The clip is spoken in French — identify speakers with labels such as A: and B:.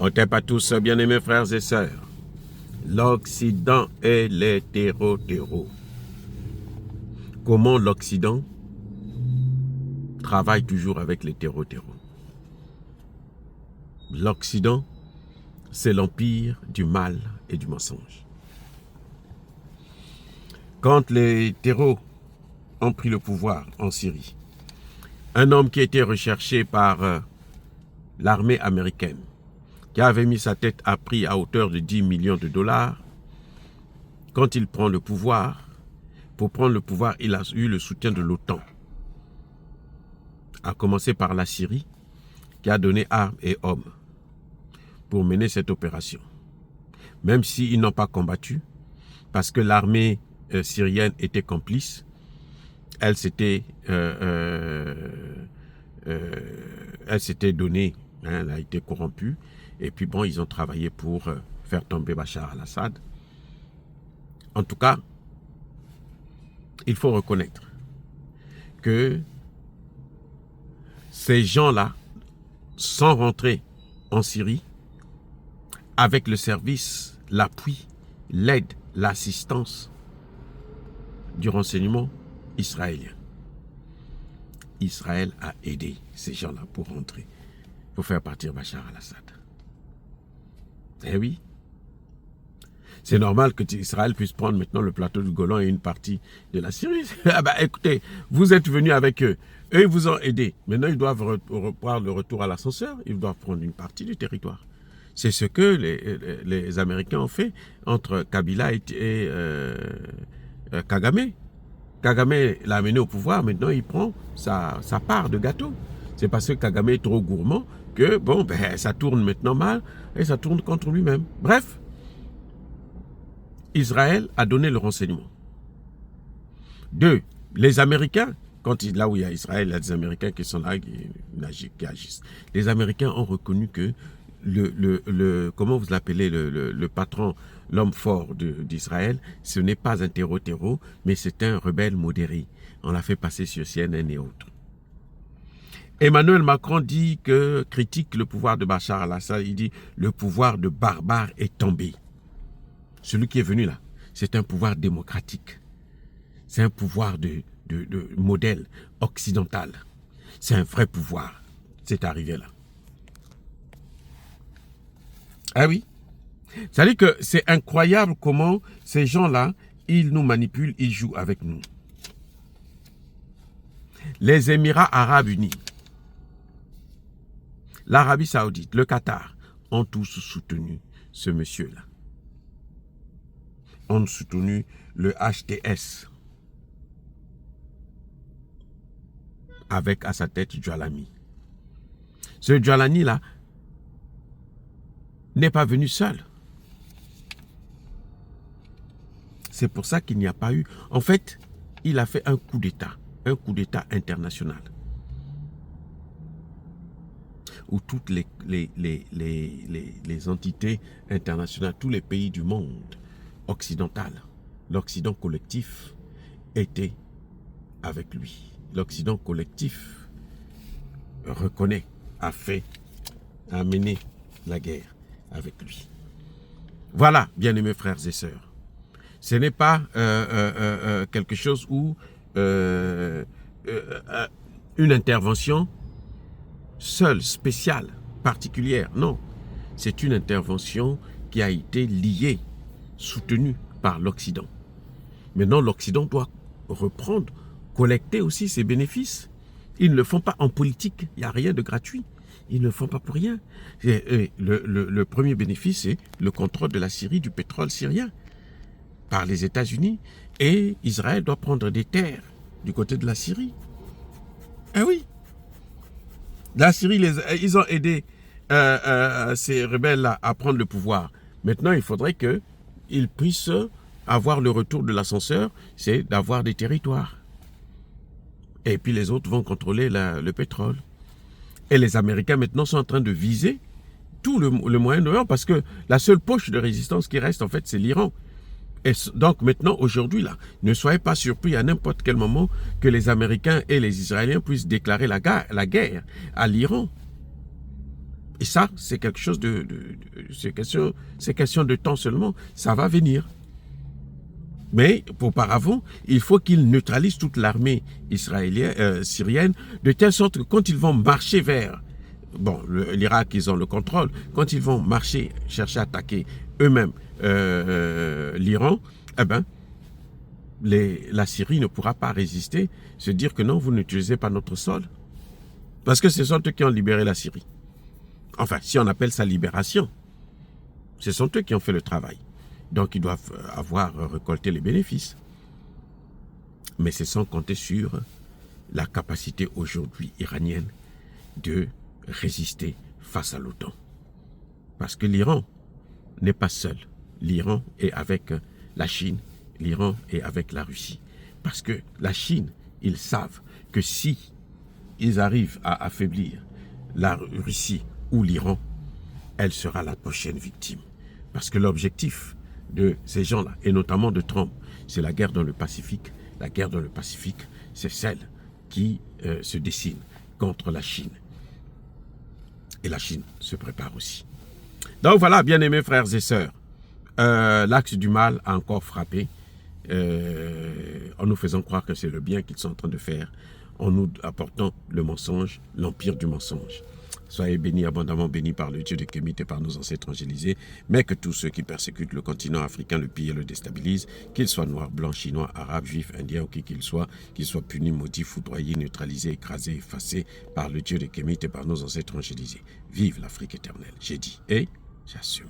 A: On t'aime à tous, bien-aimés frères et sœurs. L'Occident et les terreaux. Comment l'Occident travaille toujours avec les terreaux. L'Occident, c'est l'empire du mal et du mensonge. Quand les terreaux ont pris le pouvoir en Syrie, un homme qui était recherché par l'armée américaine, qui avait mis sa tête à prix à hauteur de 10 millions de dollars, quand il prend le pouvoir, pour prendre le pouvoir, il a eu le soutien de l'OTAN. À commencer par la Syrie, qui a donné armes et hommes pour mener cette opération. Même s'ils n'ont pas combattu, parce que l'armée syrienne était complice, elle s'était donnée, elle a été corrompue, et puis bon, ils ont travaillé pour faire tomber Bachar al-Assad. En tout cas, il faut reconnaître que ces gens-là sont rentrés en Syrie avec le service, l'appui, l'aide, l'assistance du renseignement israélien. Israël a aidé ces gens-là pour rentrer, pour faire partir Bachar al-Assad. Eh oui. C'est normal que Israël puisse prendre maintenant le plateau du Golan et une partie de la Syrie. Ah bah, écoutez, vous êtes venus avec eux. Eux, ils vous ont aidé. Maintenant, ils doivent reprendre le retour à l'ascenseur. Ils doivent prendre une partie du territoire. C'est ce que les Américains ont fait entre Kabila et Kagame. Kagame l'a amené au pouvoir. Maintenant, il prend sa part de gâteau. C'est parce que Kagame est trop gourmand que, bon, ben, ça tourne maintenant mal et ça tourne contre lui-même. Bref. Israël a donné le renseignement. 2. Les Américains, là où il y a Israël, il y a des Américains qui sont là, qui agissent. Les Américains ont reconnu que comment vous l'appelez, le patron, l'homme fort d'Israël, ce n'est pas un terreau, mais c'est un rebelle modéré. On l'a fait passer sur CNN et autres. Emmanuel Macron critique le pouvoir de Bachar al-Assad. Il dit le pouvoir de barbare est tombé. Celui qui est venu là, c'est un pouvoir démocratique. C'est un pouvoir de modèle occidental. C'est un vrai pouvoir. C'est arrivé là. Ah oui. C'est-à-dire que c'est incroyable comment ces gens-là, ils nous manipulent, ils jouent avec nous. Les Émirats Arabes Unis, l'Arabie Saoudite, le Qatar, ont tous soutenu ce monsieur-là. Ont soutenu le HTS avec à sa tête Djalani. Ce Djalani-là n'est pas venu seul. C'est pour ça qu'il n'y a pas eu... En fait, il a fait un coup d'État international, où toutes les entités internationales, tous les pays du monde occidental, l'Occident collectif était avec lui. L'Occident collectif reconnaît, a mené la guerre avec lui. Voilà, bien-aimés frères et sœurs. Ce n'est pas quelque chose où une intervention seule, spéciale, particulière. Non, c'est une intervention qui a été liée, soutenue par l'Occident. Maintenant, l'Occident doit reprendre, collecter aussi ses bénéfices. Ils ne le font pas en politique, il n'y a rien de gratuit. Ils ne le font pas pour rien. Le premier bénéfice, c'est le contrôle de la Syrie, du pétrole syrien, par les États-Unis. Et Israël doit prendre des terres du côté de la Syrie. Ah oui. La Syrie, ils ont aidé ces rebelles-là à prendre le pouvoir. Maintenant, il faudrait qu'ils puissent avoir le retour de l'ascenseur, c'est d'avoir des territoires. Et puis les autres vont contrôler le pétrole. Et les Américains maintenant sont en train de viser tout le Moyen-Orient parce que la seule poche de résistance qui reste en fait c'est l'Iran. Et donc maintenant, aujourd'hui là, ne soyez pas surpris à n'importe quel moment que les Américains et les Israéliens puissent déclarer la guerre à l'Iran. Et ça, c'est quelque chose c'est question de temps seulement. Ça va venir. Mais auparavant, il faut qu'ils neutralisent toute l'armée israélienne, syrienne, de telle sorte que quand ils vont marcher vers l'Irak, ils ont le contrôle, quand ils vont marcher, chercher à attaquer eux-mêmes l'Iran, eh ben, la Syrie ne pourra pas résister, se dire que non, vous n'utilisez pas notre sol. Parce que ce sont eux qui ont libéré la Syrie. Enfin, si on appelle ça libération, ce sont eux qui ont fait le travail. Donc, ils doivent avoir récolté les bénéfices. Mais c'est sans compter sur la capacité aujourd'hui iranienne de résister face à l'OTAN. Parce que l'Iran n'est pas seul. L'Iran est avec la Chine, l'Iran est avec la Russie. Parce que la Chine, ils savent que si ils arrivent à affaiblir la Russie ou l'Iran, elle sera la prochaine victime. Parce que l'objectif de ces gens-là, et notamment de Trump, c'est la guerre dans le Pacifique. La guerre dans le Pacifique, c'est celle qui se dessine contre la Chine. Et la Chine se prépare aussi. Donc voilà, bien-aimés frères et sœurs, l'axe du mal a encore frappé en nous faisant croire que c'est le bien qu'ils sont en train de faire, en nous apportant le mensonge, l'empire du mensonge. Soyez bénis, abondamment bénis par le Dieu de Kémit et par nos ancêtres angélisés, mais que tous ceux qui persécutent le continent africain, le pillent et le déstabilisent, qu'ils soient noirs, blancs, chinois, arabes, juifs, indiens ou qui qu'ils soient punis, maudits, foudroyés, neutralisés, écrasés, effacés par le Dieu de Kémit et par nos ancêtres angélisés. Vive l'Afrique éternelle, j'ai dit et j'assume.